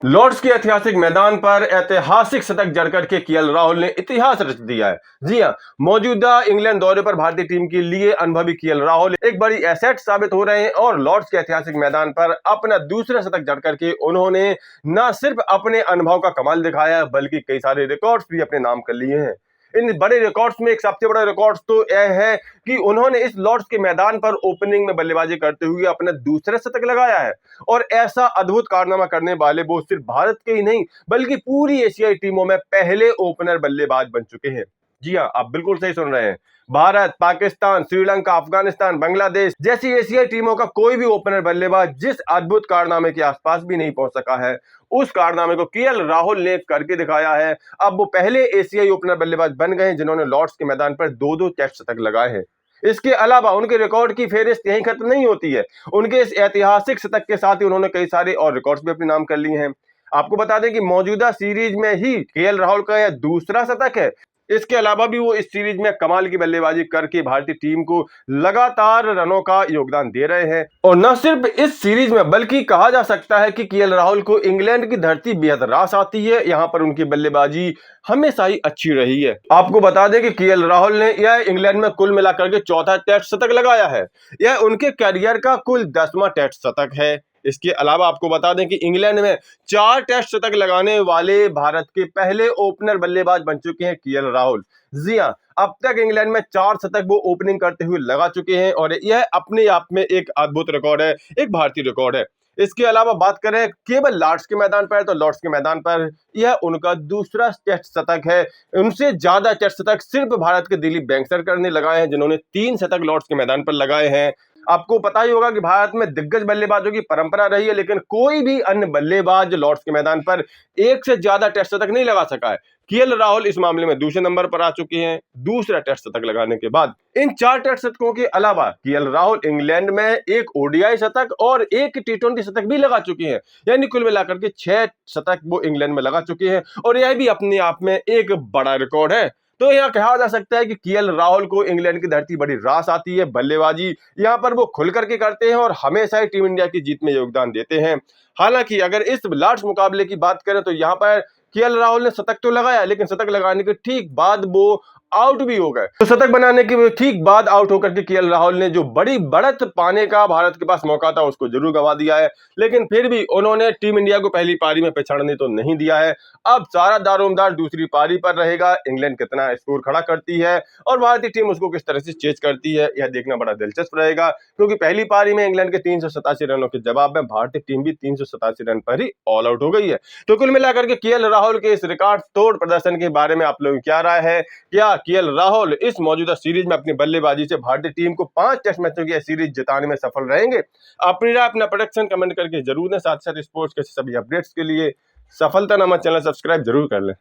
Lord's के ऐतिहासिक मैदान पर ऐतिहासिक शतक जड़कर के केएल राहुल ने इतिहास रच दिया है। जी हां, मौजूदा इंग्लैंड दौरे पर भारतीय टीम के लिए अनुभवी केएल राहुल एक बड़ी एसेट साबित हो रहे हैं और लॉर्ड्स के ऐतिहासिक मैदान पर अपना दूसरा शतक जड़कर के उन्होंने न सिर्फ अपने अनुभव का कमाल दिखाया बल्कि कई सारे रिकॉर्ड्स भी अपने नाम कर लिए हैं। इन बड़े रिकॉर्ड्स में एक सबसे बड़ा रिकॉर्ड तो यह है कि उन्होंने इस लॉर्ड्स के मैदान पर ओपनिंग में बल्लेबाजी करते हुए अपना दूसरा शतक लगाया है। और ऐसा अद्भुत कारनामा करने वाले वो सिर्फ भारत के ही नहीं बल्कि पूरी एशियाई टीमों में पहले ओपनर बल्लेबाज बन चुके हैं। जी हां, आप बिल्कुल सही सुन रहे हैं। भारत, पाकिस्तान, श्रीलंका, अफगानिस्तान, बांग्लादेश जैसी एशियाई टीमों का कोई भी ओपनर बल्लेबाज जिस अद्भुत कारनामे के आसपास भी नहीं पहुंच सका है, उस कारनामे को केएल राहुल ने करके दिखाया है। अब वो पहले एशियाई ओपनर बल्लेबाज बन गए हैं जिन्होंने लॉर्ड्स के मैदान पर दो टेस्ट शतक लगाए हैं। इसके अलावा उनके रिकॉर्ड की फेहरिस्त यहीं खत्म नहीं होती है। उनके इस ऐतिहासिक शतक के साथ ही उन्होंने कई सारे और रिकॉर्ड्स भी अपने नाम कर लिए हैं। आपको बता दें कि मौजूदा सीरीज में ही केएल राहुल का यह दूसरा शतक है। इसके अलावा भी वो इस सीरीज में कमाल की बल्लेबाजी करके भारतीय टीम को लगातार रनों का योगदान दे रहे हैं। और न सिर्फ इस सीरीज में बल्कि कहा जा सकता है कि केएल राहुल को इंग्लैंड की धरती बेहद रास आती है। यहाँ पर उनकी बल्लेबाजी हमेशा ही अच्छी रही है। आपको बता दें कि केएल राहुल ने यह इंग्लैंड में कुल मिलाकर के चौथा टेस्ट शतक लगाया है। यह उनके करियर का कुल 10वां टेस्ट शतक है। इसके अलावा आपको बता दें कि इंग्लैंड में 4 टेस्ट शतक लगाने वाले भारत के पहले ओपनर बल्लेबाज बन चुके हैं केएल राहुल। जी हां, अब तक इंग्लैंड में 4 शतक वो ओपनिंग करते हुए लगा चुके हैं और यह अपने आप में एक अद्भुत रिकॉर्ड है, एक भारतीय रिकॉर्ड है। इसके अलावा बात करें केवल लॉर्ड्स के मैदान पर, तो लॉर्ड्स के मैदान पर यह उनका दूसरा टेस्ट शतक है। उनसे ज्यादा टेस्ट शतक सिर्फ भारत के दिलीप वेंगसरकर ने लगाए हैं जिन्होंने 3 शतक लॉर्ड्स के मैदान पर लगाए हैं। आपको पता ही होगा कि भारत में दिग्गज बल्लेबाजों की परंपरा रही है लेकिन कोई भी अन्य बल्लेबाज लॉर्ड्स के मैदान पर एक से ज्यादा टेस्ट शतक नहीं लगा सका है। केएल राहुल इस मामले में दूसरे नंबर पर आ चुके हैं दूसरा टेस्ट शतक लगाने के बाद। इन 4 टेस्ट शतकों के अलावा केएल राहुल इंग्लैंड में एक ओडीआई शतक और एक टी20 शतक भी लगा चुके हैं। यानी कुल मिलाकर के 6 शतक वो इंग्लैंड में लगा चुके हैं और यह भी अपने आप में एक बड़ा रिकॉर्ड है। तो यहाँ कहा जा सकता है कि केएल राहुल को इंग्लैंड की धरती बड़ी रास आती है। बल्लेबाजी यहाँ पर वो खुल करके करते हैं और हमेशा ही टीम इंडिया की जीत में योगदान देते हैं। हालांकि अगर इस लॉर्ड्स मुकाबले की बात करें तो यहाँ पर केएल राहुल ने शतक तो लगाया लेकिन शतक लगाने के ठीक बाद वो आउट भी हो गए। तो शतक बनाने के ठीक बाद आउट होकर के केएल राहुल ने जो बड़ी बढ़त पाने का भारत के पास मौका था उसको जरूर गंवा दिया है। लेकिन फिर भी उन्होंने टीम इंडिया को पहली पारी में पिछड़ने तो नहीं दिया है। अब सारा दारोमदार दूसरी पारी पर रहेगा। इंग्लैंड कितना स्कोर खड़ा करती है और भारतीय टीम उसको किस तरह से चेज करती है, यह देखना बड़ा दिलचस्प रहेगा। क्योंकि पहली पारी में इंग्लैंड के 387 रनों के जवाब में भारतीय टीम भी 387 रन पर ही ऑल आउट हो गई है। तो कुल मिलाकर के केएल राहुल के इस रिकॉर्ड तोड़ प्रदर्शन के बारे में आप लोगों की क्या राय है? क्या केएल राहुल इस मौजूदा सीरीज में अपनी बल्लेबाजी से भारतीय टीम को 5 टेस्ट मैचों की सीरीज जिताने में सफल रहेंगे? अपनी राय, अपना प्रेडिक्शन कमेंट करके जरूर दें। साथ साथ स्पोर्ट्स के सभी अपडेट्स के लिए सफलता नामक चैनल सब्सक्राइब जरूर कर लें।